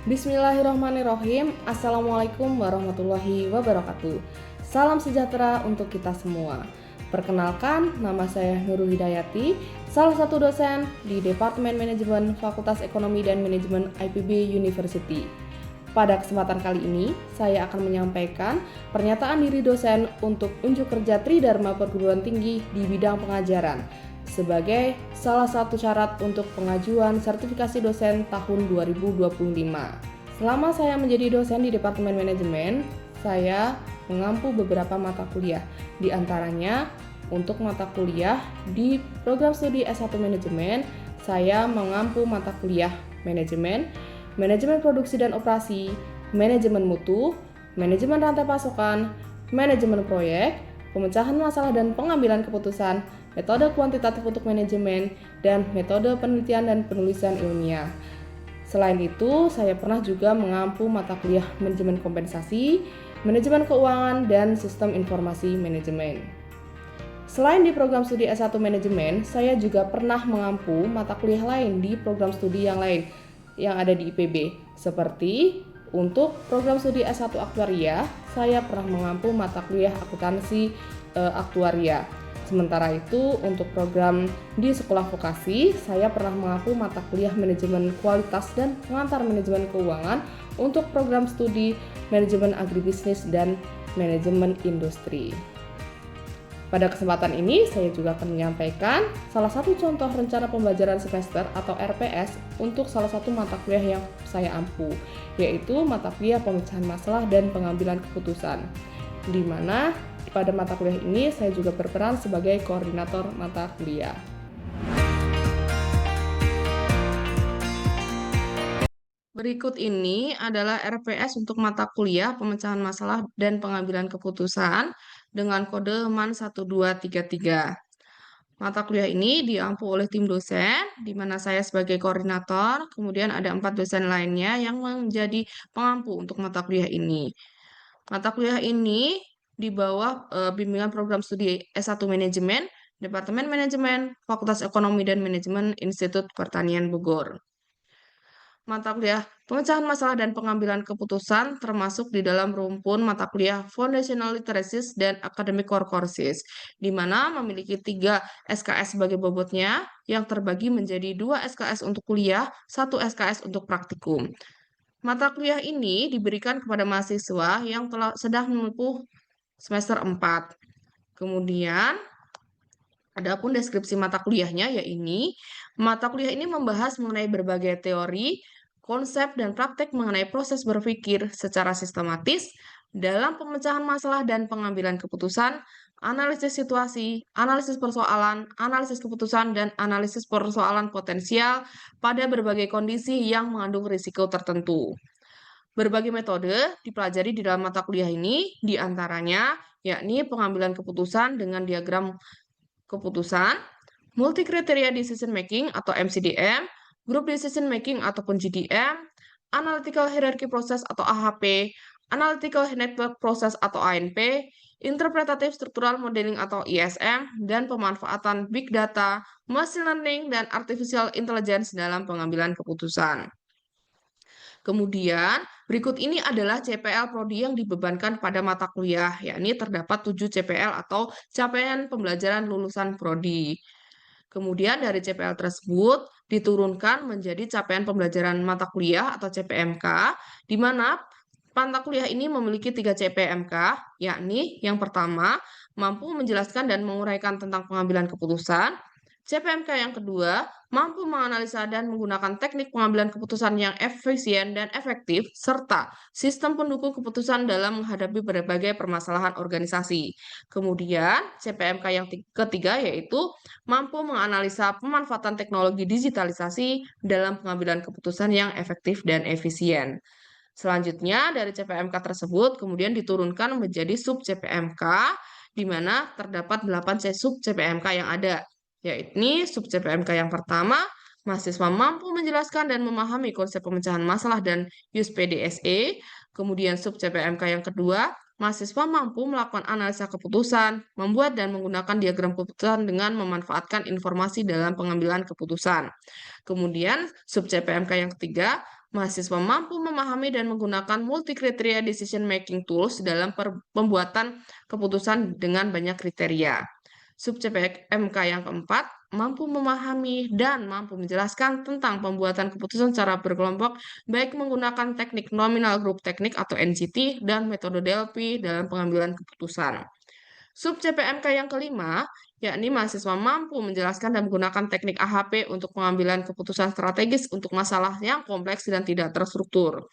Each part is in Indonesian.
Bismillahirrahmanirrahim. Assalamualaikum warahmatullahi wabarakatuh. Salam sejahtera untuk kita semua. Perkenalkan, nama saya Nurul Hidayati, salah satu dosen di Departemen Manajemen Fakultas Ekonomi dan Manajemen IPB University. Pada kesempatan kali ini, saya akan menyampaikan pernyataan diri dosen untuk unjuk kerja Tridharma Perguruan Tinggi di bidang pengajaran sebagai salah satu syarat untuk pengajuan sertifikasi dosen tahun 2025. Selama saya menjadi dosen di Departemen Manajemen, saya mengampu beberapa mata kuliah. Di antaranya, untuk mata kuliah di program studi S1 Manajemen, saya mengampu mata kuliah Manajemen, Manajemen Produksi dan Operasi, Manajemen Mutu, Manajemen Rantai Pasokan, Manajemen Proyek, Pemecahan Masalah dan Pengambilan Keputusan, metode kuantitatif untuk manajemen, dan metode penelitian dan penulisan ilmiah. Selain itu, saya pernah juga mengampu mata kuliah manajemen kompensasi, manajemen keuangan, dan sistem informasi manajemen. Selain di program studi S1 manajemen, saya juga pernah mengampu mata kuliah lain di program studi yang lain yang ada di IPB, seperti untuk program studi S1 Aktuaria, saya pernah mengampu mata kuliah akuntansi aktuaria. Sementara itu, untuk program di sekolah vokasi, saya pernah mengampu mata kuliah manajemen kualitas dan pengantar manajemen keuangan untuk program studi manajemen agribisnis dan manajemen industri. Pada kesempatan ini, saya juga akan menyampaikan salah satu contoh rencana pembelajaran semester atau RPS untuk salah satu mata kuliah yang saya ampu, yaitu mata kuliah pemecahan masalah dan pengambilan keputusan, di mana pada mata kuliah ini saya juga berperan sebagai koordinator mata kuliah. Berikut ini adalah RPS untuk mata kuliah pemecahan masalah dan pengambilan keputusan dengan kode MAN 1233. Mata kuliah ini diampu oleh tim dosen, di mana saya sebagai koordinator, kemudian ada 4 dosen lainnya yang menjadi pengampu untuk mata kuliah ini. Mata kuliah ini di bawah bimbingan program studi S1 Manajemen, Departemen Manajemen, Fakultas Ekonomi dan Manajemen, Institut Pertanian Bogor. Mata kuliah pemecahan masalah dan pengambilan keputusan termasuk di dalam rumpun mata kuliah Foundational Literacies dan Academic Core Courses, di mana memiliki 3 SKS sebagai bobotnya, yang terbagi menjadi 2 SKS untuk kuliah, 1 SKS untuk praktikum. Mata kuliah ini diberikan kepada mahasiswa yang sedang menempuh semester 4. Kemudian, adapun deskripsi mata kuliahnya, yaitu mata kuliah ini membahas mengenai berbagai teori, konsep, dan praktek mengenai proses berpikir secara sistematis dalam pemecahan masalah dan pengambilan keputusan, analisis situasi, analisis persoalan, analisis keputusan, dan analisis persoalan potensial pada berbagai kondisi yang mengandung risiko tertentu. Berbagai metode dipelajari di dalam mata kuliah ini, diantaranya yakni pengambilan keputusan dengan diagram keputusan, multi-kriteria decision making atau MCDM, group decision making ataupun GDM, analytical hierarchy process atau AHP, analytical network process atau ANP, interpretative structural modeling atau ISM, dan pemanfaatan big data, machine learning, dan artificial intelligence dalam pengambilan keputusan. Kemudian, berikut ini adalah CPL Prodi yang dibebankan pada mata kuliah, yakni terdapat 7 CPL atau capaian pembelajaran lulusan Prodi. Kemudian dari CPL tersebut diturunkan menjadi capaian pembelajaran mata kuliah atau CPMK, di mana mata kuliah ini memiliki 3 CPMK, yakni yang pertama, mampu menjelaskan dan menguraikan tentang pengambilan keputusan. CPMK yang kedua, mampu menganalisa dan menggunakan teknik pengambilan keputusan yang efisien dan efektif, serta sistem pendukung keputusan dalam menghadapi berbagai permasalahan organisasi. Kemudian, CPMK yang ketiga yaitu mampu menganalisa pemanfaatan teknologi digitalisasi dalam pengambilan keputusan yang efektif dan efisien. Selanjutnya, dari CPMK tersebut kemudian diturunkan menjadi sub CPMK, di mana terdapat 8 sub CPMK yang ada, yaitu sub CPMK yang pertama, mahasiswa mampu menjelaskan dan memahami konsep pemecahan masalah dan use PDSE. Kemudian sub CPMK yang kedua, mahasiswa mampu melakukan analisa keputusan, membuat dan menggunakan diagram keputusan dengan memanfaatkan informasi dalam pengambilan keputusan. Kemudian sub CPMK yang ketiga, Mahasiswa mampu memahami dan menggunakan multi-kriteria decision making tools dalam pembuatan keputusan dengan banyak kriteria. Sub CPMK yang keempat, mampu memahami dan mampu menjelaskan tentang pembuatan keputusan secara berkelompok, baik menggunakan teknik nominal group teknik atau NGT dan metode DLP dalam pengambilan keputusan. Sub CPMK yang kelima, yakni mahasiswa mampu menjelaskan dan menggunakan teknik AHP untuk pengambilan keputusan strategis untuk masalah yang kompleks dan tidak terstruktur.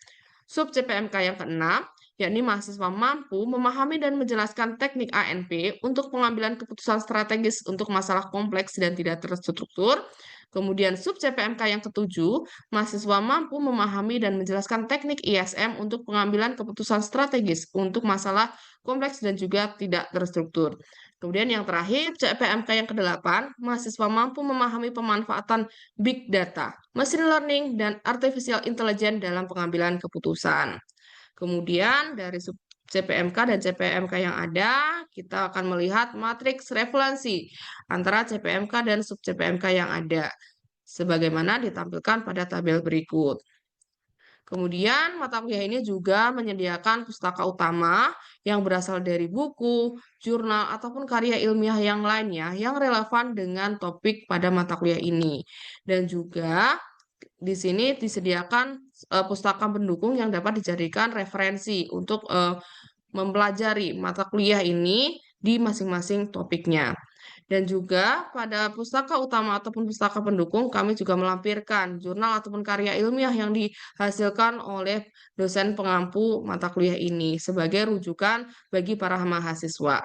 Sub CPMK yang keenam, yakni mahasiswa mampu memahami dan menjelaskan teknik ANP untuk pengambilan keputusan strategis untuk masalah kompleks dan tidak terstruktur. Kemudian sub CPMK yang ketujuh, mahasiswa mampu memahami dan menjelaskan teknik ISM untuk pengambilan keputusan strategis untuk masalah kompleks dan juga tidak terstruktur. Kemudian yang terakhir, CPMK yang kedelapan, mahasiswa mampu memahami pemanfaatan big data, machine learning, dan artificial intelligence dalam pengambilan keputusan. Kemudian dari sub CPMK dan CPMK yang ada, kita akan melihat matriks referensi antara CPMK dan sub CPMK yang ada, sebagaimana ditampilkan pada tabel berikut. Kemudian mata kuliah ini juga menyediakan pustaka utama yang berasal dari buku, jurnal, ataupun karya ilmiah yang lainnya yang relevan dengan topik pada mata kuliah ini. Dan juga di sini disediakan pustaka pendukung yang dapat dijadikan referensi untuk mempelajari mata kuliah ini di masing-masing topiknya. Dan juga pada pustaka utama ataupun pustaka pendukung, kami juga melampirkan jurnal ataupun karya ilmiah yang dihasilkan oleh dosen pengampu mata kuliah ini sebagai rujukan bagi para mahasiswa.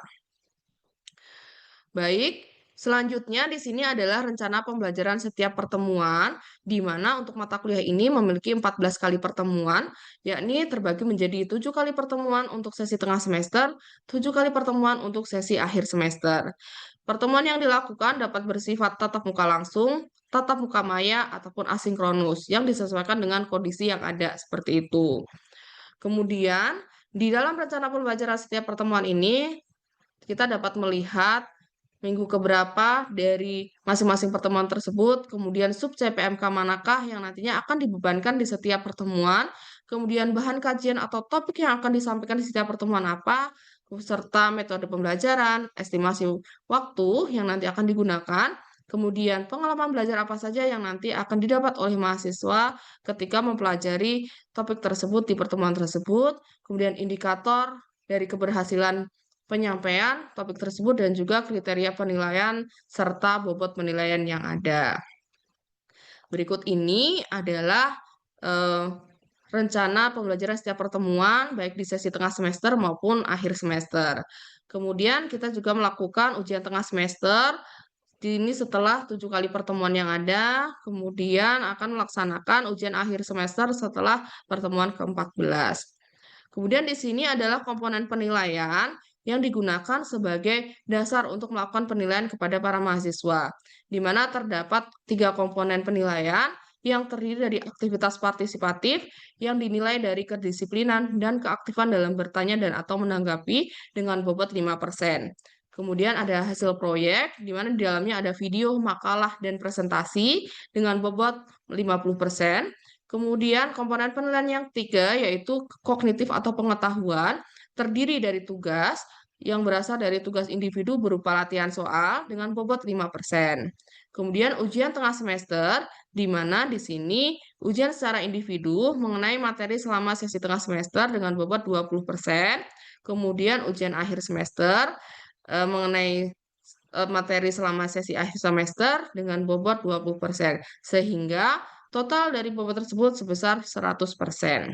Baik, selanjutnya di sini adalah rencana pembelajaran setiap pertemuan, di mana untuk mata kuliah ini memiliki 14 kali pertemuan, yakni terbagi menjadi 7 kali pertemuan untuk sesi tengah semester, 7 kali pertemuan untuk sesi akhir semester. Pertemuan yang dilakukan dapat bersifat tatap muka langsung, tatap muka maya, ataupun asinkronus, yang disesuaikan dengan kondisi yang ada, seperti itu. Kemudian, di dalam rencana pembelajaran setiap pertemuan ini, kita dapat melihat minggu keberapa dari masing-masing pertemuan tersebut, kemudian sub CPMK manakah yang nantinya akan dibebankan di setiap pertemuan, kemudian bahan kajian atau topik yang akan disampaikan di setiap pertemuan apa, serta metode pembelajaran, estimasi waktu yang nanti akan digunakan, kemudian pengalaman belajar apa saja yang nanti akan didapat oleh mahasiswa ketika mempelajari topik tersebut di pertemuan tersebut, kemudian indikator dari keberhasilan penyampaian topik tersebut dan juga kriteria penilaian serta bobot penilaian yang ada. Berikut ini adalah rencana pembelajaran setiap pertemuan baik di sesi tengah semester maupun akhir semester. Kemudian kita juga melakukan ujian tengah semester. Ini setelah 7 kali pertemuan yang ada, kemudian akan melaksanakan ujian akhir semester setelah pertemuan ke-14. Kemudian di sini adalah komponen penilaian yang digunakan sebagai dasar untuk melakukan penilaian kepada para mahasiswa, di mana terdapat 3 komponen penilaian yang terdiri dari aktivitas partisipatif yang dinilai dari kedisiplinan dan keaktifan dalam bertanya dan atau menanggapi dengan bobot 5%. Kemudian ada hasil proyek, di mana di dalamnya ada video, makalah, dan presentasi dengan bobot 50%. Kemudian komponen penilaian yang ketiga yaitu kognitif atau pengetahuan, terdiri dari tugas yang berasal dari tugas individu berupa latihan soal dengan bobot 5%. Kemudian ujian tengah semester, di mana di sini ujian secara individu mengenai materi selama sesi tengah semester dengan bobot 20%. Kemudian ujian akhir semester mengenai materi selama sesi akhir semester dengan bobot 20%. Sehingga total dari bobot tersebut sebesar 100%.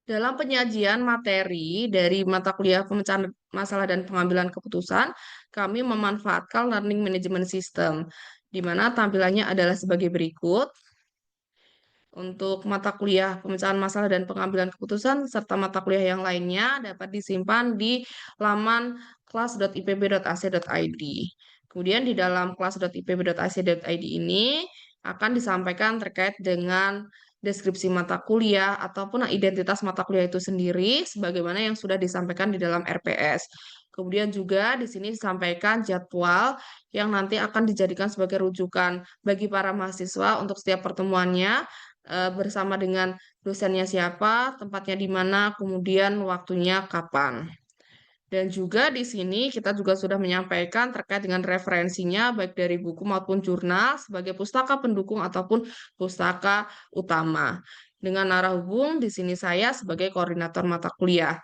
Dalam penyajian materi dari mata kuliah pemecahan masalah dan pengambilan keputusan, kami memanfaatkan Learning Management System, di mana tampilannya adalah sebagai berikut. Untuk mata kuliah pemecahan masalah dan pengambilan keputusan, serta mata kuliah yang lainnya dapat disimpan di laman kelas.ipb.ac.id. Kemudian di dalam kelas.ipb.ac.id ini akan disampaikan terkait dengan deskripsi mata kuliah ataupun identitas mata kuliah itu sendiri sebagaimana yang sudah disampaikan di dalam RPS. Kemudian juga di sini disampaikan jadwal yang nanti akan dijadikan sebagai rujukan bagi para mahasiswa untuk setiap pertemuannya bersama dengan dosennya siapa, tempatnya di mana, kemudian waktunya kapan. Dan juga di sini kita juga sudah menyampaikan terkait dengan referensinya baik dari buku maupun jurnal sebagai pustaka pendukung ataupun pustaka utama. Dengan arah hubung di sini saya sebagai koordinator mata kuliah.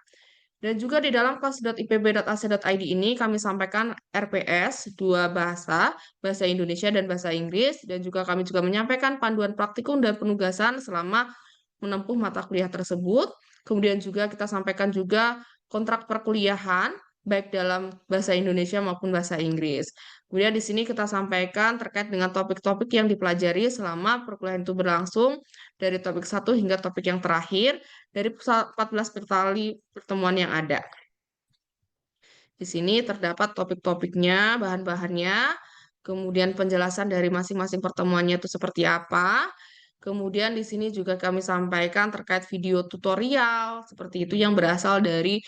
Dan juga di dalam kelas.ipb.ac.id ini kami sampaikan RPS dua bahasa, bahasa Indonesia dan bahasa Inggris, dan juga kami juga menyampaikan panduan praktikum dan penugasan selama menempuh mata kuliah tersebut. Kemudian juga kita sampaikan juga kontrak perkuliahan, baik dalam bahasa Indonesia maupun bahasa Inggris. Kemudian di sini kita sampaikan terkait dengan topik-topik yang dipelajari selama perkuliahan itu berlangsung, dari topik 1 hingga topik yang terakhir, dari 14 kali pertemuan yang ada. Di sini terdapat topik-topiknya, bahan-bahannya, kemudian penjelasan dari masing-masing pertemuannya itu seperti apa. Kemudian di sini juga kami sampaikan terkait video tutorial seperti itu yang berasal dari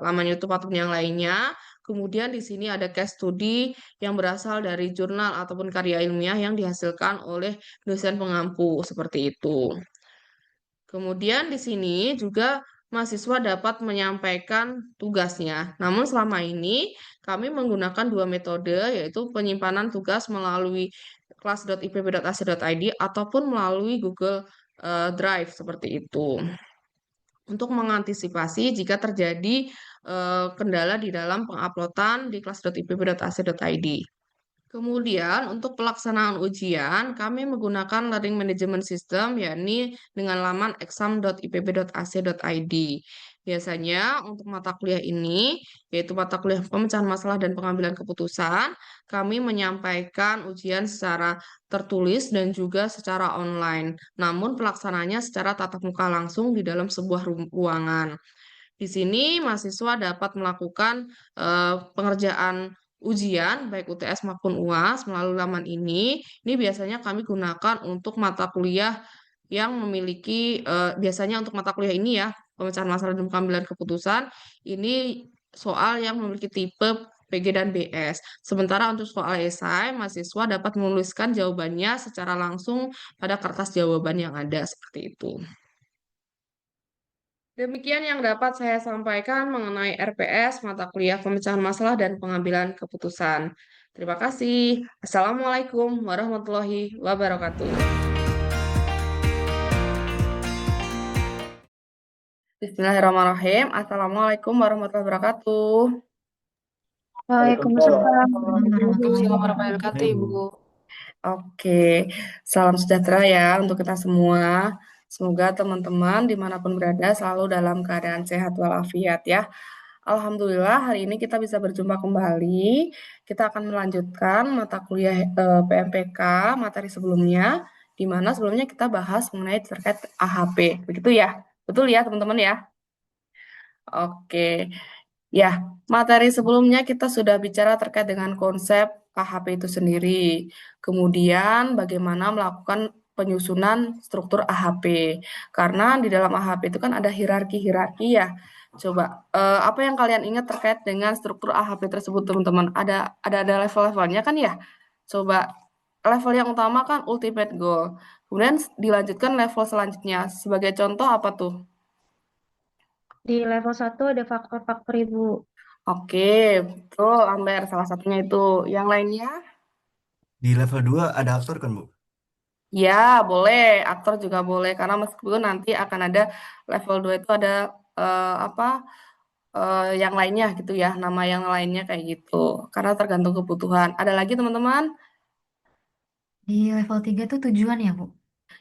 laman YouTube ataupun yang lainnya. Kemudian di sini ada case study yang berasal dari jurnal ataupun karya ilmiah yang dihasilkan oleh dosen pengampu seperti itu. Kemudian di sini juga mahasiswa dapat menyampaikan tugasnya. Namun selama ini kami menggunakan dua metode, yaitu penyimpanan tugas melalui kelas.ipb.ac.id ataupun melalui Google Drive seperti itu. Untuk mengantisipasi jika terjadi kendala di dalam penguploadan di kelas.ipb.ac.id. Kemudian untuk pelaksanaan ujian, kami menggunakan Learning Management System, yakni dengan laman exam.ipb.ac.id. Biasanya untuk mata kuliah ini, yaitu mata kuliah pemecahan masalah dan pengambilan keputusan, kami menyampaikan ujian secara tertulis dan juga secara online. Namun pelaksanaannya secara tatap muka langsung di dalam sebuah ruangan. Di sini mahasiswa dapat melakukan pengerjaan ujian baik UTS maupun UAS melalui laman ini. Ini biasanya kami gunakan untuk mata kuliah yang memiliki biasanya untuk mata kuliah ini ya, pemecahan masalah dan pengambilan keputusan, ini soal yang memiliki tipe PG dan BS. Sementara untuk soal esai, mahasiswa dapat menuliskan jawabannya secara langsung pada kertas jawaban yang ada seperti itu. Demikian yang dapat saya sampaikan mengenai RPS, mata kuliah pemecahan masalah dan pengambilan keputusan. Terima kasih. Assalamualaikum warahmatullahi wabarakatuh. Bismillahirrahmanirrahim. Assalamualaikum warahmatullahi wabarakatuh. Waalaikumsalam warahmatullahi Waalaikumsalam warahmatullahi wabarakatuh, wabarakatuh. Ibu. Oke, salam sejahtera ya untuk kita semua. Semoga teman-teman dimanapun berada selalu dalam keadaan sehat walafiat ya. Alhamdulillah hari ini kita bisa berjumpa kembali. Kita akan melanjutkan mata kuliah PMPK materi sebelumnya, di mana sebelumnya kita bahas mengenai terkait AHP. Begitu ya? Betul ya teman-teman ya? Oke. Ya, materi sebelumnya kita sudah bicara terkait dengan konsep KHP itu sendiri. Kemudian bagaimana melakukan penyusunan struktur AHP. Karena di dalam AHP itu kan ada hierarki-hierarki ya. Coba, apa yang kalian ingat terkait dengan struktur AHP tersebut, teman-teman? Ada level-levelnya kan ya? Coba, level yang utama kan ultimate goal. Kemudian dilanjutkan level selanjutnya. Sebagai contoh apa tuh? Di level 1 ada faktor-faktor Ibu. Oke, betul, Amber. Salah satunya itu. Yang lainnya? Di level 2 ada aktor kan, Bu? Ya, boleh. Aktor juga boleh. Karena meskipun nanti akan ada level 2 itu ada apa yang lainnya gitu ya. Nama yang lainnya kayak gitu. Karena tergantung kebutuhan. Ada lagi teman-teman? Di level 3 tuh tujuan ya, Bu?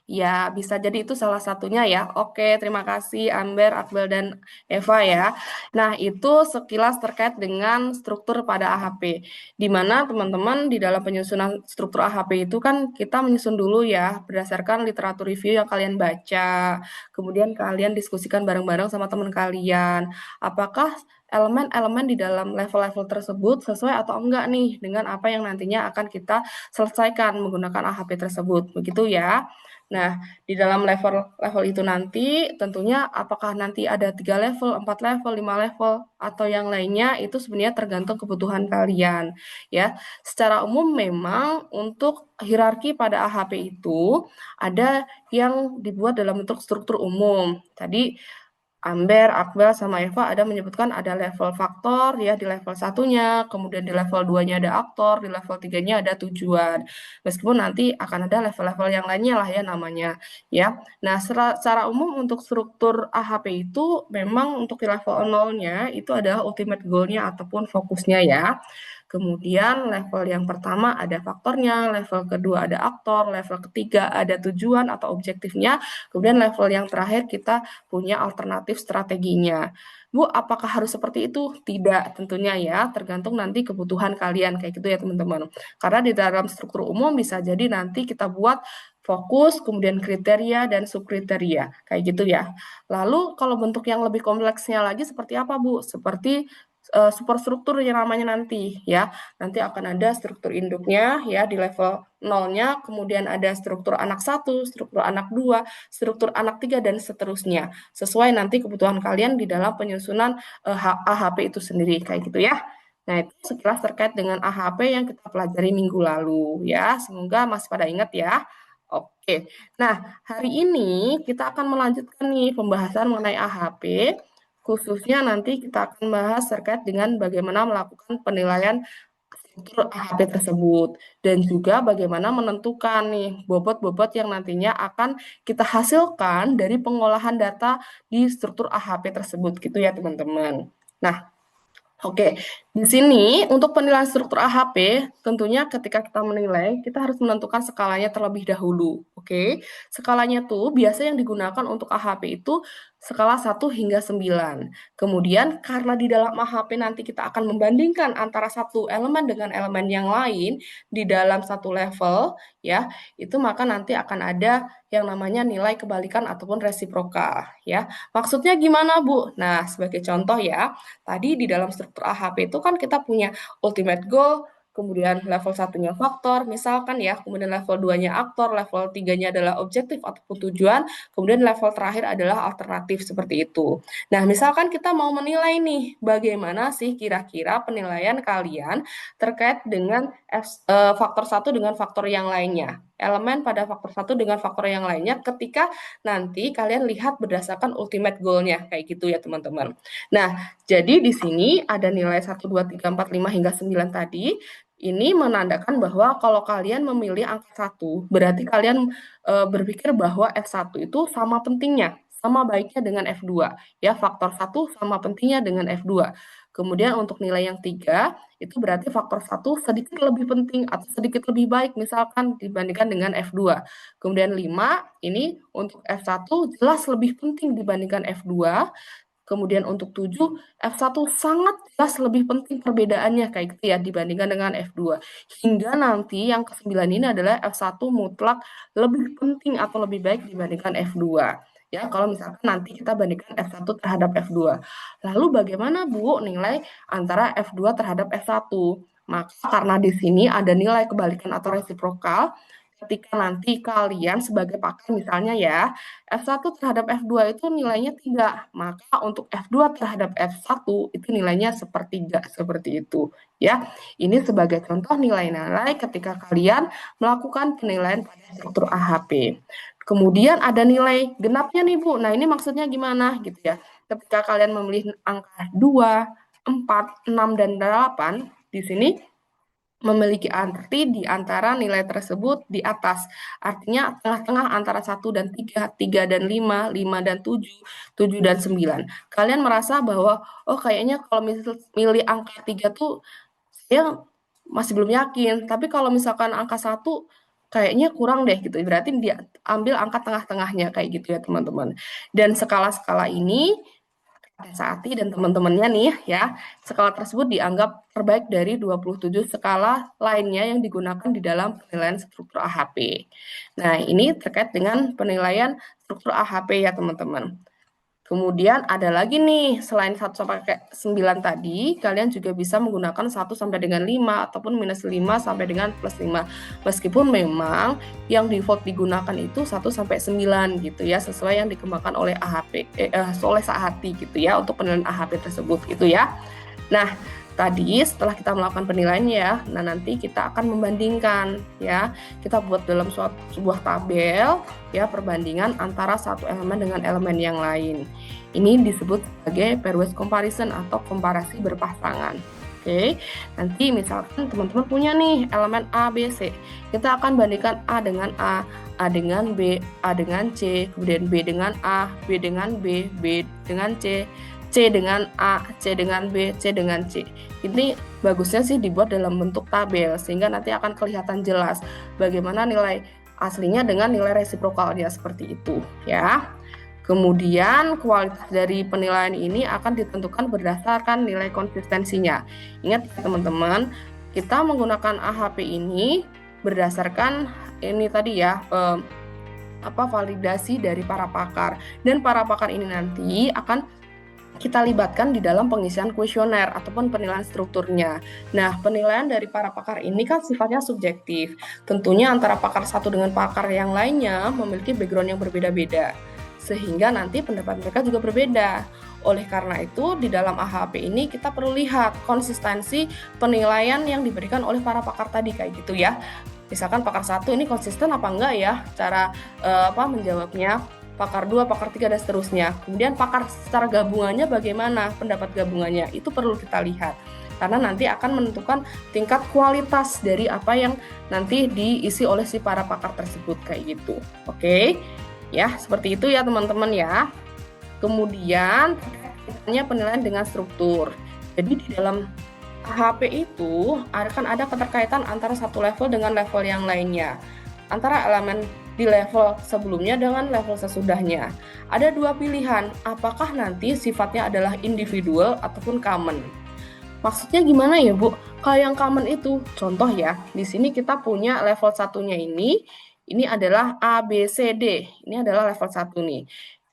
Ya, bisa jadi itu salah satunya ya. Oke, terima kasih Amber, Akbel, dan Eva ya. Nah, itu sekilas terkait dengan struktur pada AHP. Di mana teman-teman di dalam penyusunan struktur AHP itu kan kita menyusun dulu ya, berdasarkan literatur review yang kalian baca. Kemudian kalian diskusikan bareng-bareng sama teman kalian. Apakah elemen-elemen di dalam level-level tersebut sesuai atau enggak nih dengan apa yang nantinya akan kita selesaikan menggunakan AHP tersebut, begitu ya. Nah, di dalam level-level itu nanti tentunya apakah nanti ada 3 level, 4 level, 5 level, atau yang lainnya itu sebenarnya tergantung kebutuhan kalian ya. Secara umum memang untuk hierarki pada AHP itu ada yang dibuat dalam bentuk struktur umum. Tadi Amber, Akbel, sama Eva ada menyebutkan ada level faktor ya di level satunya, kemudian di level 2-nya ada aktor, di level 3-nya ada tujuan. Meskipun nanti akan ada level-level yang lainnya lah ya namanya ya. Nah, secara umum untuk struktur AHP itu memang untuk di level 0-nya itu adalah ultimate goal-nya ataupun fokusnya ya. Kemudian level yang pertama ada faktornya, level kedua ada aktor, level ketiga ada tujuan atau objektifnya, kemudian level yang terakhir kita punya alternatif strateginya. Bu, apakah harus seperti itu? Tidak, tentunya ya, tergantung nanti kebutuhan kalian kayak gitu ya teman-teman. Karena di dalam struktur umum bisa jadi nanti kita buat fokus, kemudian kriteria dan subkriteria, kayak gitu ya. Lalu kalau bentuk yang lebih kompleksnya lagi seperti apa, Bu? Seperti superstruktur yang namanya nanti ya. Nanti akan ada struktur induknya ya di level 0-nya, kemudian ada struktur anak 1, struktur anak 2, struktur anak 3 dan seterusnya. Sesuai nanti kebutuhan kalian di dalam penyusunan AHP itu sendiri kayak gitu ya. Nah, itu sekilas terkait dengan AHP yang kita pelajari minggu lalu ya. Semoga masih pada ingat ya. Oke. Nah, hari ini kita akan melanjutkan nih pembahasan mengenai AHP. Khususnya nanti kita akan bahas terkait dengan bagaimana melakukan penilaian struktur AHP tersebut dan juga bagaimana menentukan nih bobot-bobot yang nantinya akan kita hasilkan dari pengolahan data di struktur AHP tersebut gitu ya teman-teman. Nah, oke, di sini untuk penilaian struktur AHP, tentunya ketika kita menilai, kita harus menentukan skalanya terlebih dahulu. Oke, skalanya tuh biasa yang digunakan untuk AHP itu skala 1 hingga 9. Kemudian karena di dalam AHP nanti kita akan membandingkan antara satu elemen dengan elemen yang lain di dalam satu level, ya, itu maka nanti akan ada yang namanya nilai kebalikan ataupun resiprokal, ya. Maksudnya gimana, Bu? Nah, sebagai contoh ya, tadi di dalam struktur AHP itu kan kita punya ultimate goal, kemudian level satunya faktor, misalkan ya, kemudian level 2-nya aktor, level 3-nya adalah objektif ataupun tujuan, kemudian level terakhir adalah alternatif seperti itu. Nah, misalkan kita mau menilai nih, bagaimana sih kira-kira penilaian kalian terkait dengan faktor satu dengan faktor yang lainnya. Elemen pada faktor satu dengan faktor yang lainnya ketika nanti kalian lihat berdasarkan ultimate goal-nya, kayak gitu ya teman-teman. Nah, jadi di sini ada nilai 1, 2, 3, 4, 5 hingga 9 tadi. Ini menandakan bahwa kalau kalian memilih angka 1, berarti kalian berpikir bahwa F1 itu sama pentingnya, sama baiknya dengan F2. Ya, faktor 1 sama pentingnya dengan F2. Kemudian untuk nilai yang 3, itu berarti faktor 1 sedikit lebih penting atau sedikit lebih baik misalkan dibandingkan dengan F2. Kemudian 5, ini untuk F1 jelas lebih penting dibandingkan F2. Kemudian untuk 7, F1 sangat jelas lebih penting perbedaannya kayak gitu ya dibandingkan dengan F2. Hingga nanti yang ke-9 ini adalah F1 mutlak lebih penting atau lebih baik dibandingkan F2. Ya, kalau misalkan nanti kita bandingkan F1 terhadap F2. Lalu bagaimana Bu nilai antara F2 terhadap F1? Maka karena di sini ada nilai kebalikan atau resiprokal, ketika nanti kalian sebagai pakar misalnya ya, F1 terhadap F2 itu nilainya 3, maka untuk F2 terhadap F1 itu nilainya sepertiga, seperti itu. Ya, ini sebagai contoh nilai-nilai ketika kalian melakukan penilaian pada struktur AHP. Kemudian ada nilai genapnya nih Bu, nah ini maksudnya gimana gitu ya. Ketika kalian memilih angka 2, 4, 6, dan 8, di sini memiliki arti di antara nilai tersebut di atas. Artinya tengah-tengah antara 1 dan 3, 3 dan 5, 5 dan 7, 7 dan 9. Kalian merasa bahwa, oh kayaknya kalau milih angka 3 tuh, saya masih belum yakin. Tapi kalau misalkan angka 1, kayaknya kurang deh gitu. Berarti dia ambil angka tengah-tengahnya kayak gitu ya teman-teman. Dan skala-skala ini Saati dan teman-temannya nih ya, skala tersebut dianggap terbaik dari 27 skala lainnya yang digunakan di dalam penilaian struktur AHP. Nah, ini terkait dengan penilaian struktur AHP ya teman-teman. Kemudian ada lagi nih, selain 1 sampai 9 tadi, kalian juga bisa menggunakan 1 sampai dengan 5 ataupun minus 5 sampai dengan plus 5. Meskipun memang yang default digunakan itu 1 sampai 9 gitu ya, sesuai yang dikembangkan oleh oleh Sahati gitu ya, untuk penilaian AHP tersebut gitu ya. Nah, tadi setelah kita melakukan penilaian ya, nah nanti kita akan membandingkan ya. Kita buat dalam sebuah tabel ya, perbandingan antara satu elemen dengan elemen yang lain. Ini disebut sebagai pairwise comparison atau komparasi berpasangan. Oke, nanti misalkan teman-teman punya nih elemen A, B, C. Kita akan bandingkan A dengan A dengan B, A dengan C, kemudian B dengan A, B dengan B, B dengan C, C dengan A, C dengan B, C dengan C. Ini bagusnya sih dibuat dalam bentuk tabel, sehingga nanti akan kelihatan jelas bagaimana nilai aslinya dengan nilai resiprokalnya seperti itu ya. Kemudian kualitas dari penilaian ini akan ditentukan berdasarkan nilai konsistensinya. Ingat teman-teman, kita menggunakan AHP ini berdasarkan ini tadi ya, validasi dari para pakar. Dan para pakar ini nanti akan kita libatkan di dalam pengisian kuesioner ataupun penilaian strukturnya. Nah, penilaian dari para pakar ini kan sifatnya subjektif. Tentunya antara pakar satu dengan pakar yang lainnya memiliki background yang berbeda-beda, sehingga nanti pendapat mereka juga berbeda. Oleh karena itu, di dalam AHP ini kita perlu lihat konsistensi penilaian yang diberikan oleh para pakar tadi kayak gitu ya. Misalkan pakar satu ini konsisten apa enggak ya cara menjawabnya, pakar 2, pakar 3, dan seterusnya. Kemudian pakar secara gabungannya bagaimana, pendapat gabungannya, itu perlu kita lihat. Karena nanti akan menentukan tingkat kualitas dari apa yang nanti diisi oleh si para pakar tersebut, kayak gitu. Oke, ya seperti itu ya teman-teman ya. Kemudian penilaian dengan struktur. Jadi di dalam AHP itu akan ada keterkaitan antara satu level dengan level yang lainnya. Antara elemen di level sebelumnya dengan level sesudahnya. Ada dua pilihan, apakah nanti sifatnya adalah individual ataupun common. Maksudnya gimana ya, Bu? Kalau yang common itu, contoh ya, di sini kita punya level satunya ini adalah A, B, C, D. Ini adalah level 1 nih.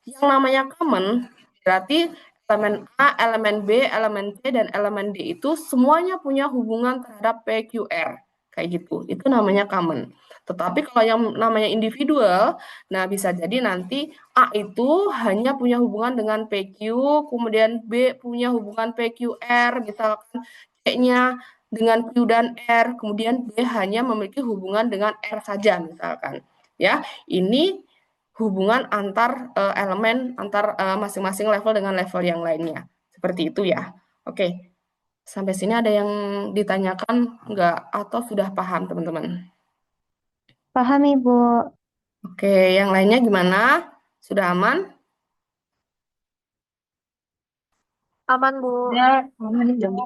Yang namanya common berarti elemen A, elemen B, elemen C, dan elemen D itu semuanya punya hubungan terhadap PQR. Kayak gitu, itu namanya common. Tetapi kalau yang namanya individual, nah bisa jadi nanti A itu hanya punya hubungan dengan PQ, kemudian B punya hubungan PQR, misalkan C-nya dengan Q dan R, kemudian B hanya memiliki hubungan dengan R saja misalkan. Ya, ini hubungan antar elemen, antar masing-masing level dengan level yang lainnya. Seperti itu ya. Oke, sampai sini ada yang ditanyakan nggak atau sudah paham teman-teman? Paham, Ibu. Oke, yang lainnya gimana? Sudah aman? Aman, Bu.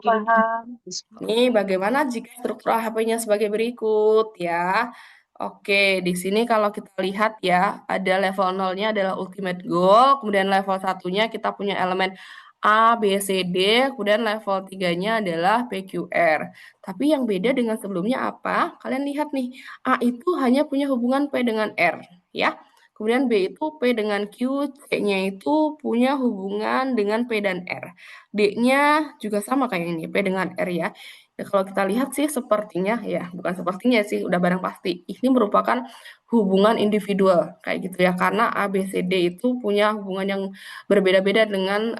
Paham. Nih, bagaimana jika struktur AHP-nya sebagai berikut ya? Oke, di sini kalau kita lihat ya, ada level 0-nya adalah ultimate goal, kemudian level satunya kita punya elemen A, B, C, D, kemudian level 3-nya adalah PQR. Tapi yang beda dengan sebelumnya apa? Kalian lihat nih, A itu hanya punya hubungan P dengan R, ya. Kemudian B itu P dengan Q, C-nya itu punya hubungan dengan P dan R. D-nya juga sama kayak ini, P dengan R ya. Ya, kalau kita lihat sih sepertinya ya, bukan sepertinya sih, udah barang pasti. Ini merupakan hubungan individual kayak gitu ya, karena A, B, C, D itu punya hubungan yang berbeda-beda dengan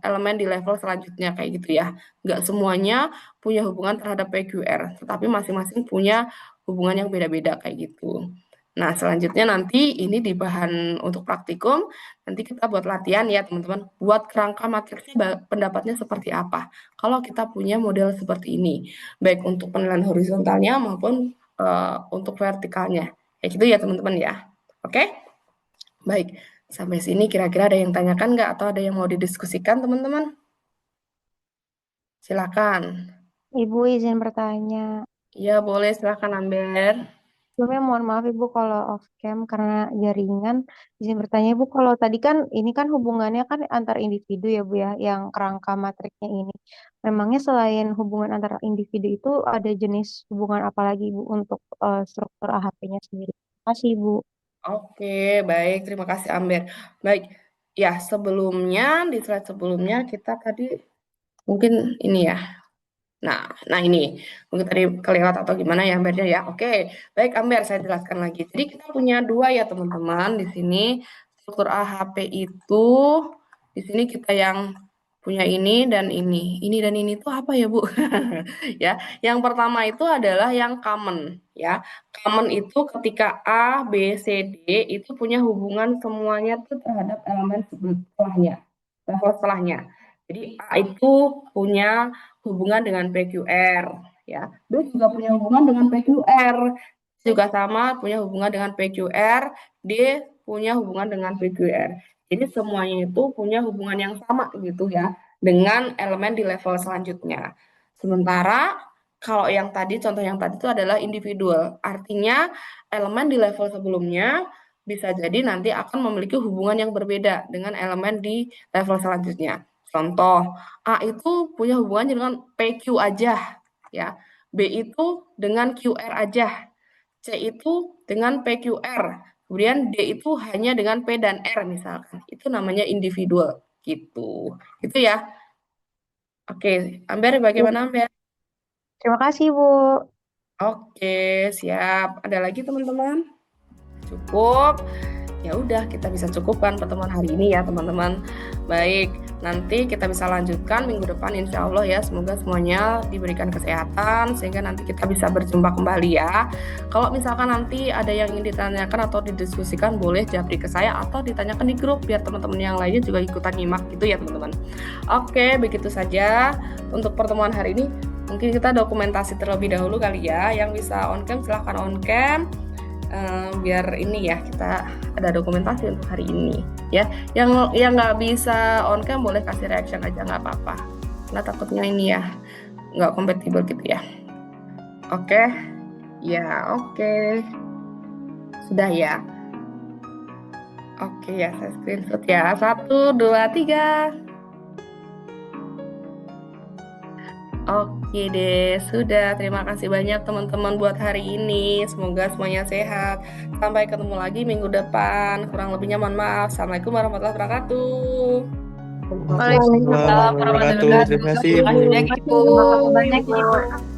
elemen di level selanjutnya kayak gitu ya. Nggak semuanya punya hubungan terhadap PQR, tetapi masing-masing punya hubungan yang beda-beda kayak gitu. Nah, selanjutnya nanti ini di bahan untuk praktikum, nanti kita buat latihan ya teman-teman, buat kerangka matriks pendapatnya seperti apa. Kalau kita punya model seperti ini, baik untuk penilaian horizontalnya maupun untuk vertikalnya. Kayak gitu ya teman-teman ya. Oke? Baik, sampai sini kira-kira ada yang tanyakan nggak atau ada yang mau didiskusikan teman-teman? Silakan. Ibu izin bertanya. Iya boleh, silakan Amber. Sebelumnya mohon maaf Ibu kalau off cam karena jaringan. Izin bertanya Ibu, kalau tadi kan ini kan hubungannya kan antar individu ya Bu ya, yang kerangka matriknya ini. Memangnya selain hubungan antar individu itu ada jenis hubungan apa lagi Ibu untuk struktur AHP-nya sendiri? Terima kasih Ibu. Oke, baik. Terima kasih Amber. Baik, Ya, di slide sebelumnya kita tadi mungkin ini ya. Nah ini mungkin tadi kelewat atau gimana ya Ambernya ya. Oke, baik Amber, saya jelaskan lagi. Jadi kita punya dua ya teman-teman di sini struktur AHP itu di sini kita yang punya ini dan ini. Ini dan ini itu apa ya Bu? Ya, yang pertama itu adalah yang common ya. Common itu ketika A, B, C, D itu punya hubungan semuanya tuh terhadap elemen setelahnya, level setelahnya. Jadi A itu punya hubungan dengan PQR ya. B juga punya hubungan dengan PQR. Juga sama punya hubungan dengan PQR, D punya hubungan dengan PQR. Jadi semuanya itu punya hubungan yang sama gitu ya dengan elemen di level selanjutnya. Sementara kalau yang tadi contoh yang tadi itu adalah individual. Artinya elemen di level sebelumnya bisa jadi nanti akan memiliki hubungan yang berbeda dengan elemen di level selanjutnya. Contoh, A itu punya hubungan dengan PQ aja, ya. B itu dengan QR aja. C itu dengan PQR. Kemudian D itu hanya dengan P dan R misalkan. Itu namanya individual gitu. Itu ya. Oke, Amber bagaimana Amber? Terima kasih, Bu. Oke, siap. Ada lagi teman-teman? Cukup. Ya udah, kita bisa cukupkan pertemuan hari ini ya teman-teman. Baik, nanti kita bisa lanjutkan minggu depan insya Allah ya. Semoga semuanya diberikan kesehatan sehingga nanti kita bisa berjumpa kembali ya. Kalau misalkan nanti ada yang ingin ditanyakan atau didiskusikan, boleh japri ke saya atau ditanyakan di grup biar teman-teman yang lainnya juga ikutan nyimak gitu ya teman-teman. Oke, begitu saja untuk pertemuan hari ini. Mungkin kita dokumentasi terlebih dahulu kali ya. Yang bisa on cam silahkan on cam. Biar ini ya kita ada dokumentasi untuk hari ini ya. Yang nggak bisa on cam boleh kasih reaction aja nggak apa-apa. Karena takutnya ini ya nggak kompatibel gitu ya. Oke, ya oke. Sudah ya. Oke ya, saya screenshot ya. 1, 2, 3. Oke deh, sudah. Terima kasih banyak teman-teman buat hari ini. Semoga semuanya sehat. Sampai ketemu lagi minggu depan. Kurang lebihnya mohon maaf. Assalamualaikum warahmatullahi wabarakatuh. Waalaikumsalam warahmatullahi wabarakatuh. Terima kasih, Bu. Terima kasih banyak, Ibu.